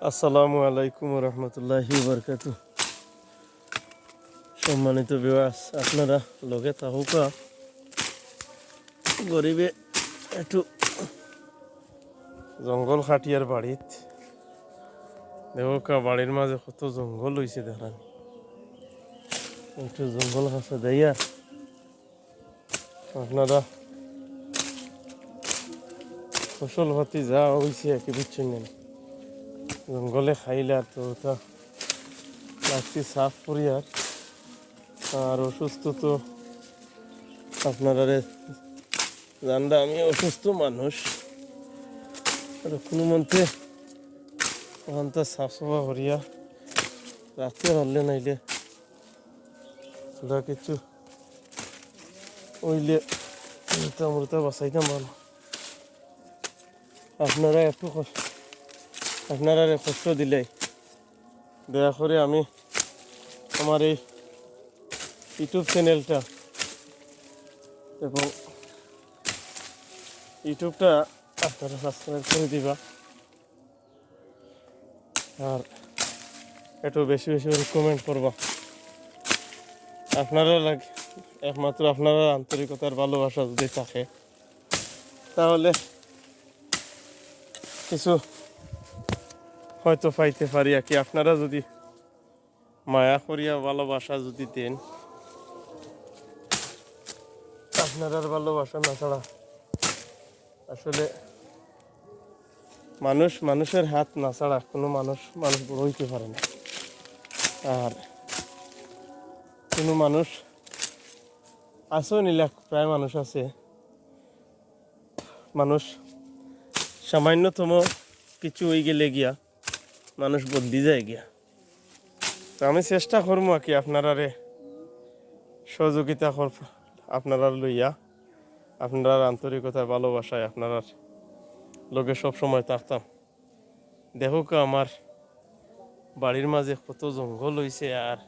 আসসালামু আলাইকুম রহমতুল্লাহি বরকাতু। সম্মানিত ভিউয়ার্স, আপনারা লগে থাকুকা গরিবে একটু জঙ্গল খাটিয়ার বাড়িত দেখোকা বাড়ির মাঝে কত জঙ্গল হয়েছে দেখান। একটু জঙ্গল কাছে দেয়া আপনারা ফসল পাতি যা হয়েছে একে বুঝছেন না, জঙ্গলে খাইলা তো ওটা লাগছি সাফ করিয়ার। আর অসুস্থ তো আপনারা জানরা, আমি অসুস্থ মানুষ, আর কোনো মন্ত্রে ওখানটা সাফ সাফা করিয়া রাখতে পারলে নাইলে ওরা কিছু ওইলে মৃতা বাঁচাইতাম ভালো। আপনারা একটু আপনারা কষ্ট দিলে দয়া করে আমি আমার এই ইউটিউব চ্যানেলটা এবং ইউটিউবটা আপনারা সাবস্ক্রাইব করে দিবা, আর একটু বেশি বেশি করে কমেন্ট করবা। আপনারা একমাত্র আপনারা আন্তরিকতার ভালোবাসা যদি থাকে তাহলে কিছু হয়তো পাইতে পারি আর কি। আপনারা যদি মায়া করিয়া ভালোবাসা যদি দেন, আপনারা ভালোবাসা না ছাড়া আসলে মানুষের হাত না ছাড়া কোনো মানুষ বড় হইতে পারে না। আর কোনো মানুষ আছেও নিলে প্রায় মানুষ আছে, মানুষ সামান্যতম কিছু হয়ে গেলে গিয়া মানুষ বদলি যায় গিয়া। তো আমি চেষ্টা করবো আর কি আপনারা সহযোগিতা আপনারা লইয়া, আপনার আন্তরিকতায় ভালোবাসায় আপনার লোকে সবসময় থাকতাম। দেখুক আমার বাড়ির মাঝে কত জঙ্গল হয়েছে, আর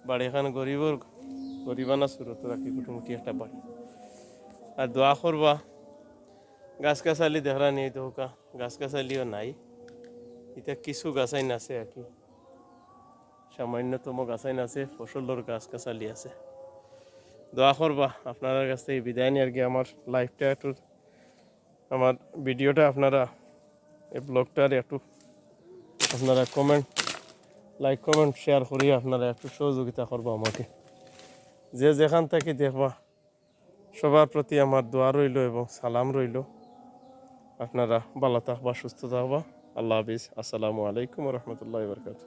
বাড়িখান গরিবানা সুরত রাখি কুটুমুটি একটা বাড়ি। আর দোয়া করবা, গাছ গাছালি দেখা নিয়ে দেখুকা গাছ গাছালিও নাই, এটা কিছু গাছাইন আছে আর কি, সামান্যতম গাছাইন আছে, ফসলের গাছ গাছালি আছে। দোয়া করবা, আপনার কাছ থেকে বিদায় নিয়ে আর কি আমার লাইফটা একটু, আমার ভিডিওটা আপনারা এই ব্লগটার একটু আপনারা লাইক কমেন্ট শেয়ার করিয়ে আপনারা একটু সহযোগিতা করবো আমাকে। যে যেখান থেকে দেখবা সবার প্রতি আমার দোয়া রইল এবং সালাম রইল। আপনারা ভালো থাকবা, সুস্থ থাকবা। আল্লাহ হাফিজ। আসসালামু আলাইকুম রহমতুল্লাহ বরকাত।